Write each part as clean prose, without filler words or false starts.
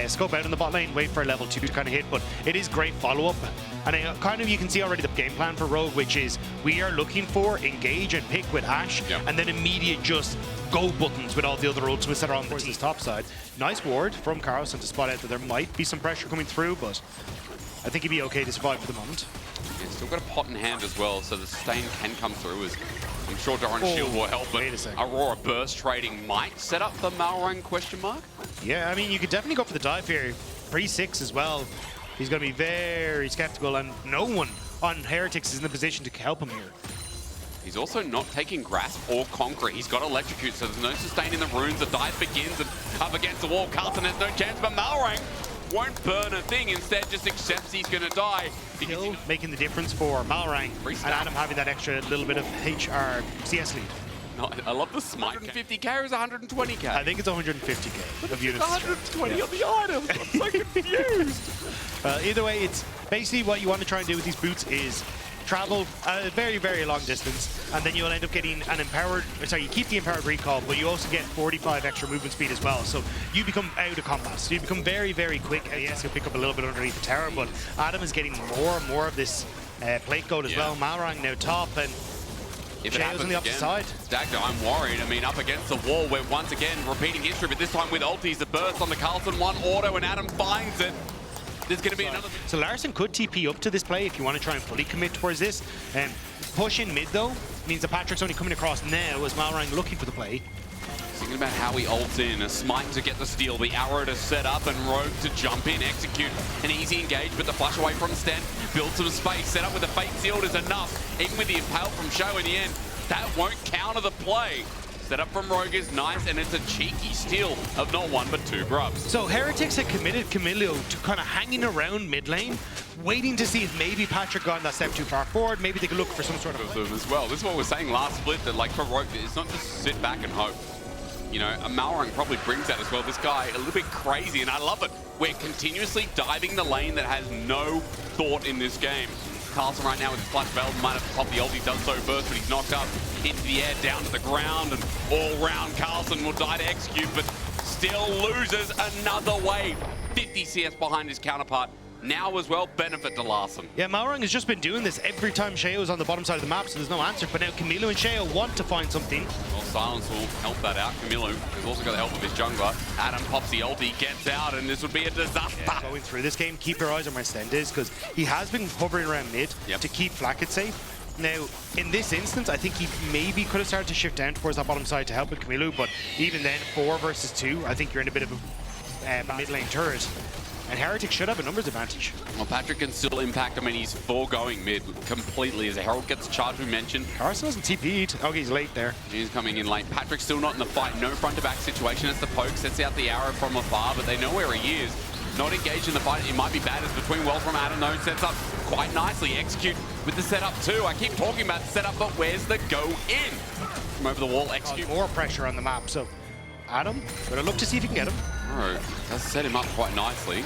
scope out in the bot lane, wait for a level 2 to kind of hit, but it is great follow-up. And kind of you can see already the game plan for Rogue, which is we are looking for engage and pick with Ashe, and then immediate just go buttons with all the other ultimates that are on this top side. Nice ward from Carlson to spot out that there might be some pressure coming through, but I think he'd be okay to survive for the moment. Yeah, still got a pot in hand as well, so the sustain can come through. As I'm sure Doran's shield will help, but Aurora burst trading might set up the Malrang question mark. Yeah, I mean, you could definitely go for the dive here. Pre-6 as well. He's going to be very skeptical, and no one on Heretics is in the position to help him here. He's also not taking Grasp or Conquer. He's got Electrocute, so there's no sustain in the runes. The dive begins, and up against the wall, Carlson has no chance, but Malrang won't burn a thing. Instead, just accepts he's going to die. Still making the difference for Malrang, and Adam having that extra little bit of CS lead. No, I love the smite. 150k or is 120k? I think it's 150k of units. 120 on the items. I'm so confused. Either way, it's basically what you want to try and do with these boots is travel a very, very long distance, and then you'll end up getting an empowered, sorry, you keep the empowered recall, but you also get 45 extra movement speed as well. So you become out of combat. So you become very, very quick. Yes, you'll pick up a little bit underneath the tower, but Adam is getting more and more of this plate gold as well. Malrang now top, and if it happens on the opposite side. Dagda, I'm worried. I mean, up against the wall, we're once again repeating history, but this time with ultis, the burst on the Carlson, one auto, and Adam finds it. There's going to be another. So Larson could TP up to this play if you want to try and fully commit towards this. Push in mid, though, means that Patrick's only coming across now as Malrang looking for the play. Thinking about how he ults in, a smite to get the steal, the arrow to set up, and Rogue to jump in, execute an easy engage, but the flash away from Sten, build some space, set up with the fake shield is enough. Even with the impale from Show in the end, that won't counter the play. Set up from Rogue is nice, and it's a cheeky steal of not one but two grubs. So Heretics had committed Camilo to kind of hanging around mid lane, waiting to see if maybe Patrick got that step too far forward. Maybe they could look for some sort of them as well. This is what we're saying last split, that like for Rogue, it's not just sit back and hope. You know, a Malrang probably brings that as well. This guy a little bit crazy, and I love it. We're continuously diving the lane that has no thought in this game. Carlson right now with his flash belt might have popped the ult. He does so first, but he's knocked up into the air, down to the ground, and all round Carlson will die to execute, but still loses another wave. 50 CS behind his counterpart. Now as well, benefit to Larson. Yeah, Malrang has just been doing this every time Sheo is on the bottom side of the map, so there's no answer. But now Camilo and Sheo want to find something. Well, Silence will help that out. Camilo has also got the help of his jungler. Adam pops the ulti, gets out, and this would be a disaster. Yeah, going through this game, keep your eyes on where Stend is, because he has been hovering around mid to keep Flacket safe. Now, in this instance, I think he maybe could have started to shift down towards that bottom side to help with Camilo, but even then, 4 versus 2, I think you're in a bit of a mid lane turret. And Heretics should have a numbers advantage. Well, Patrick can still impact. I mean, he's foregoing mid completely as a Herald gets charged, we mentioned. Carson hasn't TP'd. Okay, he's late there. He's coming in late. Patrick's still not in the fight. No front-to-back situation. It's the poke, sets out the arrow from afar, but they know where he is. Not engaged in the fight. It might be bad. It's between well from Adam, though. Sets up quite nicely. Execute with the setup, too. I keep talking about the setup, but where's the go in? From over the wall, execute. More pressure on the map, so Adam, gonna look to see if he can get him. Oh, does set him up quite nicely.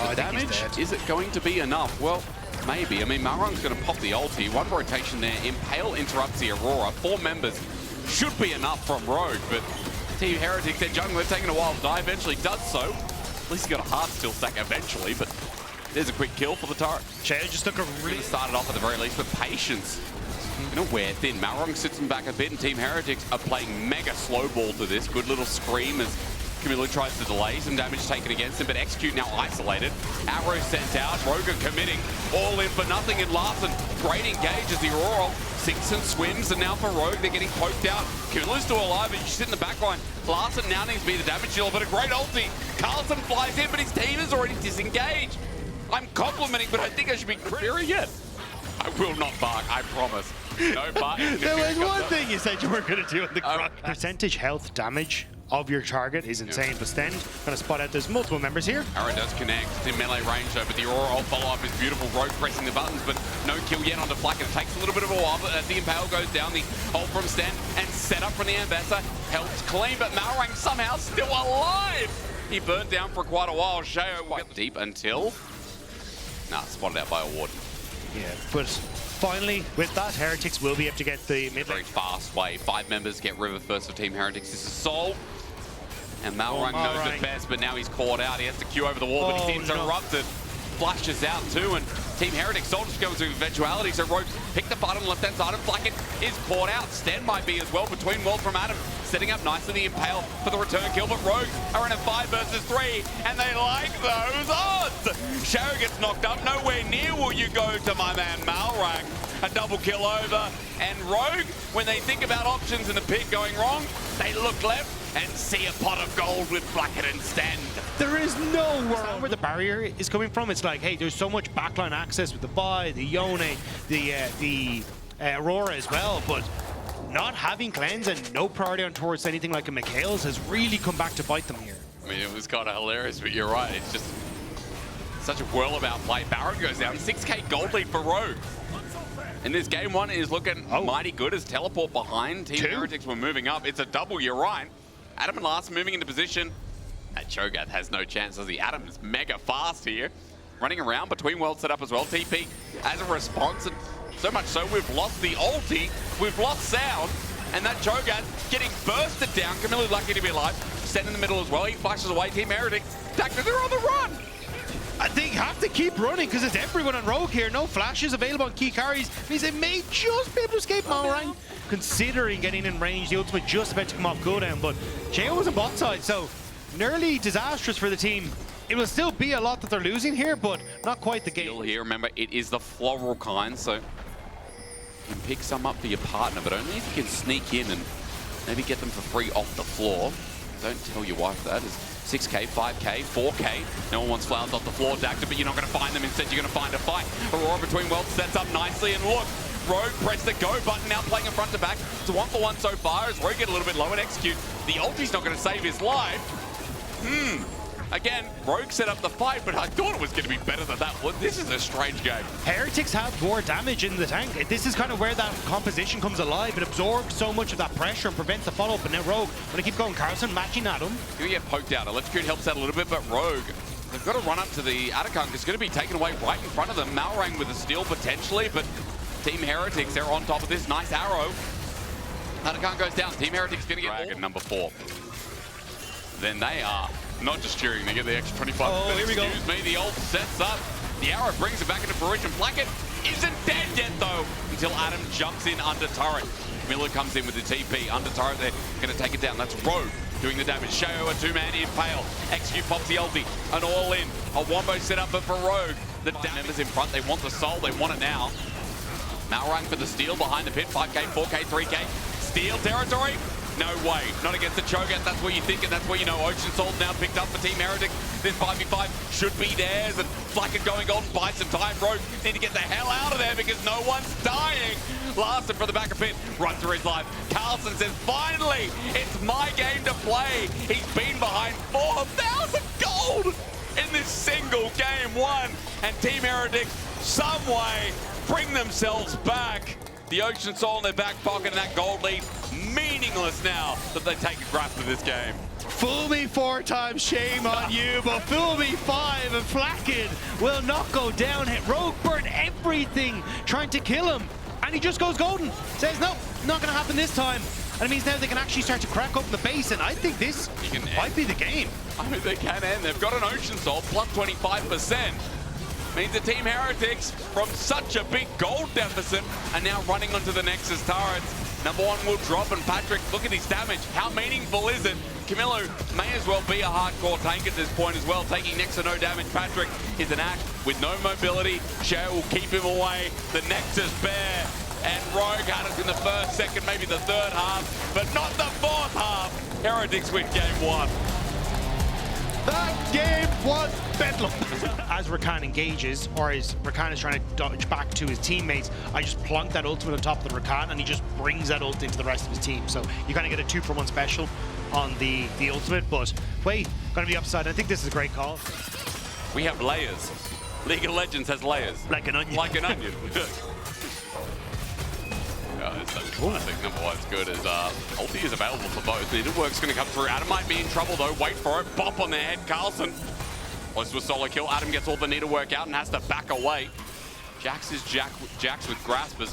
The damage, is it going to be enough? Well, maybe. I mean, Malrang's going to pop the ulti. One rotation there. Impale interrupts the Aurora. 4 members should be enough from Rogue, but Team Heretics, their jungler, taking a while to die, eventually does so. At least he got a hard steal stack eventually, but there's a quick kill for the turret. Shea just took a really... Started off at the very least with patience. You know, wear thin. Malrang sits him back a bit, and Team Heretics are playing mega slow ball to this. Good little scream as Camilo tries to delay, some damage taken against him, but Execute now isolated. Arrow sent out, Rogue committing, all in for nothing, and Larson, great engage as the Aurora sinks and swims, and now for Rogue, they're getting poked out. Camilo's still alive, and you sit in the back line. Larson now needs to be the damage dealer, but a great ulti. Carlson flies in, but his team is already disengaged. I'm complimenting, but I think I should be critical yet. I will not bark, I promise. No barking. There was one thing you said you weren't going to do in the percentage health damage of your target is insane, but Sten gonna spot out there's multiple members here. Arrow does connect. It's in melee range though, but the Aurora follow-up is beautiful. Rogue pressing the buttons, but no kill yet onto Flack. It takes a little bit of a while, but as the Impale goes down, the ult from Sten and set up from the Ambassador helps clean, but Malrang somehow still alive. He burnt down for quite a while. Sheo quite deep until... spotted out by a Warden. Yeah, but finally, with that, Heretics will be able to get the mid lane. Very fast way. 5 members get River first for Team Heretics. This is Soul. And Malrang knows it best, but now he's caught out. He has to queue over the wall, but he's interrupted. Flushes out too, and Team Heretics Soldiers goes to eventuality. So Rogue picked the bottom left-hand side, and Flacken is caught out. Sten might be as well between World from Adam, setting up nicely the Impale for the return kill, but Rogue are in a 5 versus 3, and they like those odds. Sharrow gets knocked up. Nowhere near will you go to my man Malrang. A double kill over, and Rogue, when they think about options in the pit going wrong, they look left and see a pot of gold with Blackett and Sten. There is no world where the barrier is coming from. It's like, hey, there's so much backline access with the Vi, the Yone, the Aurora as well, but not having cleanse and no priority on towards anything like a Mikhail's has really come back to bite them here. I mean, it was kind of hilarious, but you're right. It's just such a whirl-about play. Baron goes down, 6k gold lead for Rogue. And this game one is looking mighty good as teleport behind. Team Heretics were moving up. It's a double, you're right. Adam and Lars moving into position. That Cho'Gath has no chance, does he? Adam is mega fast here. Running around between worlds set up as well. TP as a response, and so much so we've lost the ulti, we've lost sound, and that Cho'Gath getting bursted down. Camille lucky to be alive. Sten in the middle as well. He flashes away. Team Heretics, Dagger, they're on the run. They have to keep running because it's everyone on Rogue here. No flashes available on key carries. Means they may just be able to escape Malrang, considering getting in range. The ultimate just about to come off cooldown, but Cheo was on bot side, so nearly disastrous for the team. It will still be a lot that they're losing here, but not quite the game. Still here, remember, it is the floral kind, so you can pick some up for your partner, but only if you can sneak in and maybe get them for free off the floor. Don't tell your wife that. Is 6k, 5k, 4k. No one wants flowers off the floor, Dacta, but you're not going to find them. Instead, you're going to find a fight. Aurora between worlds sets up nicely, and look, Rogue pressed the go button, now playing in front to back. It's a 1-for-1 so far as Rogue get a little bit low and execute. The ulti's not going to save his life. Again, Rogue set up the fight, but I thought it was going to be better than that. Well, this is a strange game. Heretics have more damage in the tank. This is kind of where that composition comes alive. It absorbs so much of that pressure and prevents the follow-up. But now Rogue, when they keep going, Carlson matching at him. He'll get poked out. Electrocute helps out a little bit, but Rogue, they've got to run up to the Atacunk. It's going to be taken away right in front of them. Malrang with a steal potentially, but Team Heretics, they're on top of this. Nice arrow. Atacunk goes down. Team Heretics going to get Dragon number 4. Then they are not just cheering, they get the extra 25%. Oh, here we go. Excuse me, the ult sets up. The arrow brings it back into fruition. Blackett isn't dead yet, though, until Adam jumps in under turret. Miller comes in with the TP. Under turret, they're going to take it down. That's Rogue doing the damage. Shayo, a 2-man Impale. Execute pops the ulti. An all-in. A wombo set up, but for Rogue, the members in front, they want the soul. They want it now. Malrang for the steal behind the pit. 5k, 4k, 3k. Steal territory. No way, not against the Cho'Gath. That's what you think, and that's what you know. Ocean Soul's now picked up for Team Heretics. This 5v5 should be theirs, and Flacker going on, buy some time. Rogue need to get the hell out of there because no one's dying. Larson from the back of pit, runs for his life. Carlson says, finally, it's my game to play. He's been behind 4,000 gold in this single game one, and Team Heretics, some way, bring themselves back. The Ocean Soul in their back pocket and that gold lead meaningless now that they take a grasp of this game. Fool me 4 times, shame on you, but fool me 5 and Flacken will not go down. Rogue burned everything trying to kill him, and he just goes golden. Says, no, not going to happen this time. And it means now they can actually start to crack open the base, and I think this might be the game. I mean, they can end. They've got an Ocean Soul plus 25%. Means the Team Heretics, from such a big gold deficit, are now running onto the Nexus turrets. Number 1 will drop, and Patrick, look at his damage. How meaningful is it? Camillo may as well be a hardcore tank at this point as well, taking next to no damage. Patrick is an act with no mobility. Shao will keep him away. The Nexus bear, and Rogue had it in the first, second, maybe the third half, but not the fourth half. Heretics win game 1. That game was bedlam. As Rakan engages, or as Rakan is trying to dodge back to his teammates, I just plunk that ultimate on top of the Rakan, and he just brings that ult into the rest of his team. So you kind of get a 2-for-1 special on the ultimate, but wait, going to be upside. I think this is a great call. We have layers. League of Legends has layers. Like an onion. Like an onion. It's such a classic. Number 1's good as ulti is available for both. Needlework's going to come through. Adam might be in trouble though. Wait for it. Bop on the head. Carlson. Close to a solo kill. Adam gets all the needlework out and has to back away. Jax is Jax with graspers.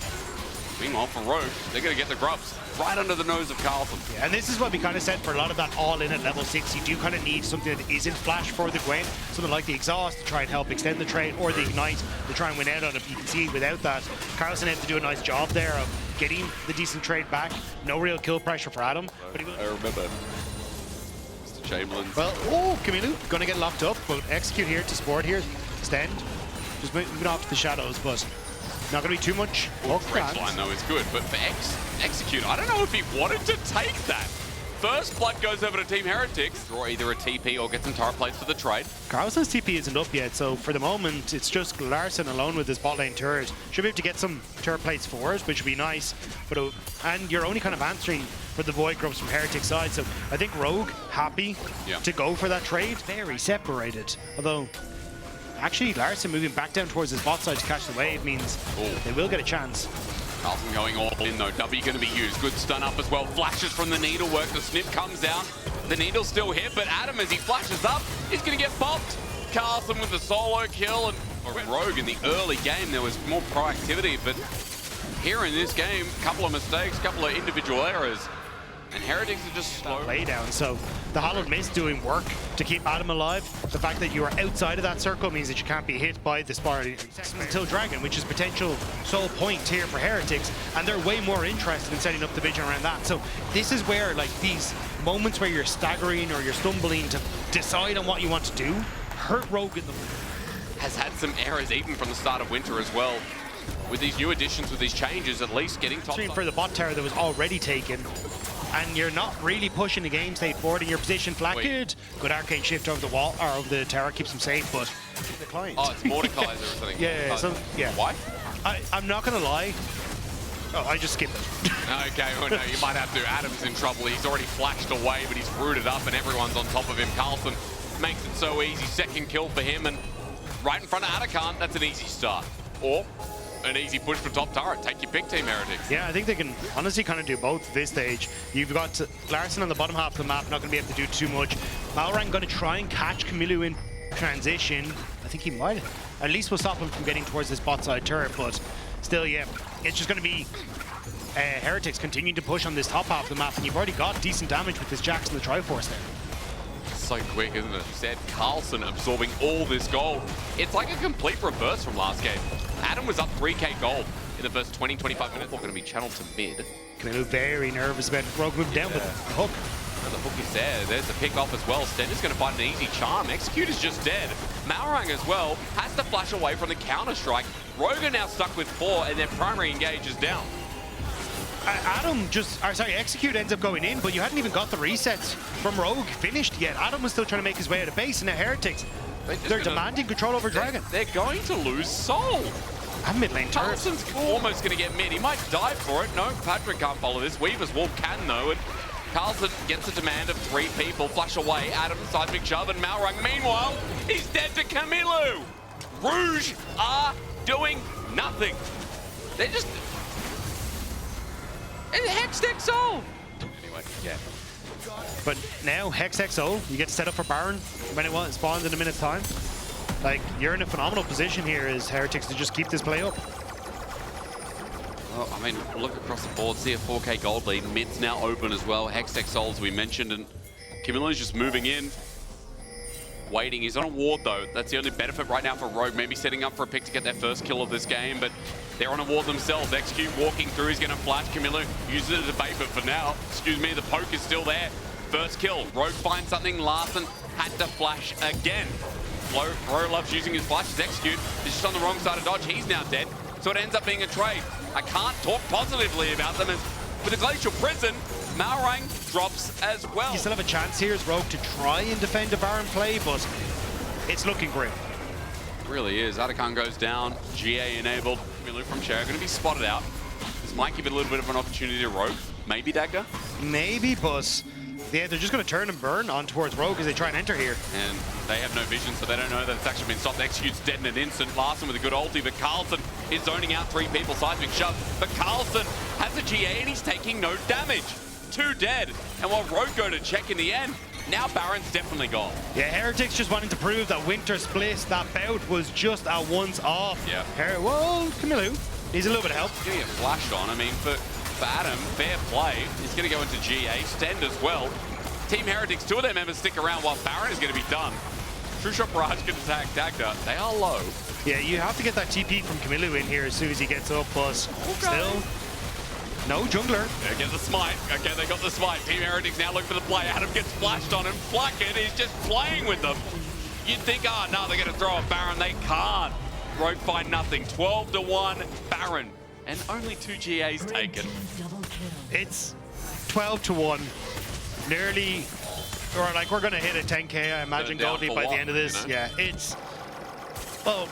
Meanwhile, for Rogue, they're going to get the grubs right under the nose of Carlson. Yeah, and this is what we kind of said for a lot of that all-in at level 6. You do kind of need something that isn't flash for the Gwen, something like the exhaust to try and help extend the trade, or the ignite to try and win out on it. You can see without that, Carlson had to do a nice job there of getting the decent trade back. No real kill pressure for Adam. But he will... I remember Mr. Chamberlain. Well, oh, Camilo going to get locked up, but execute here to support here. Stand. Just moving off to the shadows, but not going to be too much. Red line though is good, but for Execute, I don't know if he wanted to take that. First blood goes over to Team Heretics, draw either a TP or get some turret plates for the trade. Carlson's TP isn't up yet, so for the moment, it's just Larson alone with his bot lane turret. Should be able to get some turret plates for us, which would be nice. But and you're only kind of answering for the void grubs from Heretics side, so I think Rogue happy to go for that trade. Very separated, although actually Larson moving back down towards his bot side to catch the wave means they will get a chance. Carlson going all in though, W going to be used. Good stun up as well, flashes from the needlework, the snip comes down. The needle's still hit, but Adam, as he flashes up, is going to get bopped. Carlson with the solo kill, and Rogue in the early game, there was more proactivity, but here in this game, a couple of mistakes, a couple of individual errors, and Heretics are just slow. Lay down, so the Hollowed Mist doing work to keep Adam alive. The fact that you are outside of that circle means that you can't be hit by the Spiral until Dragon, which is potential sole point here for Heretics, and they're way more interested in setting up the vision around that. So this is where, like, these moments where you're staggering or you're stumbling to decide on what you want to do hurt Rogue in the... Has had some errors even from the start of winter as well. With these new additions, with these changes, at least getting top for the bot tower that was already taken. And you're not really pushing the game state forward in your position. Good arcane shift over the wall, or over the tower, keeps him safe, but the client. Oh, it's Mordekaiser or something. Yeah. Why? I'm not gonna lie. Oh, I just skipped it. Okay, well, no, you might have to. Adam's in trouble. He's already flashed away, but he's rooted up and everyone's on top of him. Carlson makes it so easy. Second kill for him, and right in front of Atakan, that's an easy start. Or an easy push for top turret. Take your pick, Team Heretics. Yeah, I think they can honestly kind of do both at this stage. You've got Larson on the bottom half of the map, not going to be able to do too much. Malrang going to try and catch Camilo in transition. I think he might. At least will stop him from getting towards this bot side turret, but still, yeah, it's just going to be Heretics continuing to push on this top half of the map, and you've already got decent damage with this Jax and the Triforce there. So quick, isn't it? Said Carlson absorbing all this gold. It's like a complete reverse from last game. Adam was up 3k gold in the first 20-25 minutes. We're going to be channeled to mid. Camilo very nervous about Rogue moving down with the hook. And the hook is there. There's the pick off as well. Stender's going to find an easy charm. Execute is just dead. Malrang as well has to flash away from the counter strike. Rogue are now stuck with 4, and their primary engage is down. Execute ends up going in, but you hadn't even got the resets from Rogue finished yet. Adam was still trying to make his way out of base, and now Heretics, they're demanding control over Dragon. They're going to lose Soul. And mid lane turret. Carlson's almost going to get mid. He might die for it. No, Patrick can't follow this. Weaver's Wolf can, though, and Carlson gets a demand of 3 people. Flash away. Adam, seismic shove, and Malrang. Meanwhile, he's dead to Camilo. Rouge are doing nothing. They're just... And Hextech Soul! Anyway, yeah. But now, Hextech you get set up for Baron when it spawns in a minute's time. Like, you're in a phenomenal position here as Heretics to just keep this play up. Well, I mean, look across the board, see a 4k gold lead. Mid's now open as well. Hextech as we mentioned, and Camilo's just moving in. Waiting. He's on a ward, though. That's the only benefit right now for Rogue. Maybe setting up for a pick to get their first kill of this game, but they're on a ward themselves. Execute walking through. He's going to flash. Camilo uses it as a bait, but for now, the poke is still there. First kill. Rogue finds something. Larson had to flash again. Bro loves using his flashes. Execute is just on the wrong side of dodge. He's now dead, so it ends up being a trade. I can't talk positively about them, as with the Glacial Prison, Malrang drops as well. You still have a chance here as Rogue to try and defend a Baron play, but it's looking grim. It really is. Atakan goes down, GA enabled. Camilo from Cher going to be spotted out. This might give it a little bit of an opportunity to Rogue. Maybe Dagda? Maybe, but yeah, they're just going to turn and burn on towards Rogue as they try and enter here. And they have no vision, so they don't know that it's actually been stopped. Execute's dead in an instant. Larson with a good ulti, but Carlson is zoning out 3 people. Seismic shove, but Carlson has a GA and he's taking no damage. 2 dead. And while Rogue go to check in the end, now Baron's definitely gone. Yeah, Heretics just wanting to prove that Winter Split, that bout was just a once off. Yeah. Well, Camilo Needs a little bit of help. Getting a flash on. I mean, for Adam, fair play. He's going to go into GA. Stend as well. Team Heretics, 2 of their members stick around while Baron is going to be done. True Shot Barrage can attack Dagda. They are low. Yeah, you have to get that TP from Camilo in here as soon as he gets up, but still, no jungler. They get the smite. Okay, they got the smite. Team Heretics now look for the play. Adam gets flashed on him. Flacket is just playing with them. You'd think, oh, no, they're going to throw a Baron. They can't. Rogue find nothing. 12-1 Baron. And only 2 GAs taken. It's 12-1. Nearly, or like we're going to hit a 10K, I imagine, Goldie, by the end of this. You know? Yeah, it's, well,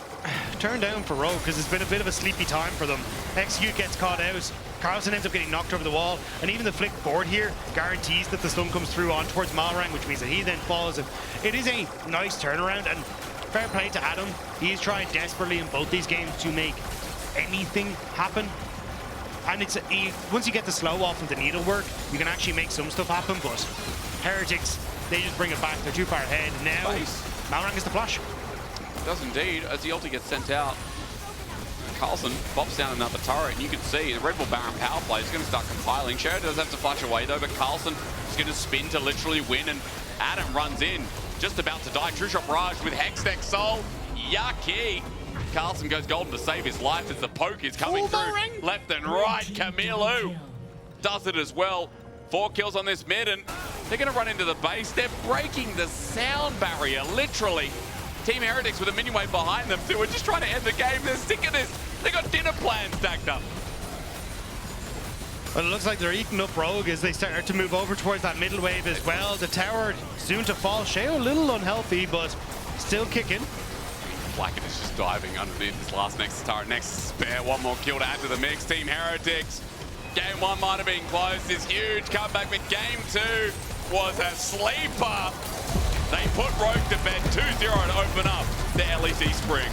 turned down for Rogue because it's been a bit of a sleepy time for them. Execute gets caught out. Carlson ends up getting knocked over the wall, and even the flick board here guarantees that the stun comes through on towards Malrang, which means that he then falls. And it is a nice turnaround, and fair play to Adam. He's tried desperately in both these games to make anything happen. And it's once you get the slow off of the needlework, you can actually make some stuff happen, but Heretics, they just bring it back. They're too far ahead. Now, Malrang is the flash. Does indeed, as the ulti gets sent out. Carlson pops down another turret, and you can see the Red Bull Baron power play is going to start compiling. Sherry does have to flash away though, but Carlson is going to spin to literally win, and Adam runs in, just about to die. True Shot Barrage with Hex Deck Soul. Yucky. Carlson goes golden to save his life as the poke is coming through left and right. Camilo does it as well. 4 kills on this mid, and they're going to run into the base. They're breaking the sound barrier, literally. Team Heretics with a minion wave behind them too. We're just trying to end the game. They're sick of this. They got dinner plans stacked up. Well, it looks like they're eating up Rogue as they start to move over towards that middle wave as well. The tower soon to fall. Sheo a little unhealthy, but still kicking. Blackett is just diving underneath this last Nexus turret. Nexus spare, 1 more kill to add to the mix. Team Heretics, game 1 might have been close. This huge comeback, but game 2 was a sleeper. They put Rogue to bed 2-0 to open up the LEC spring.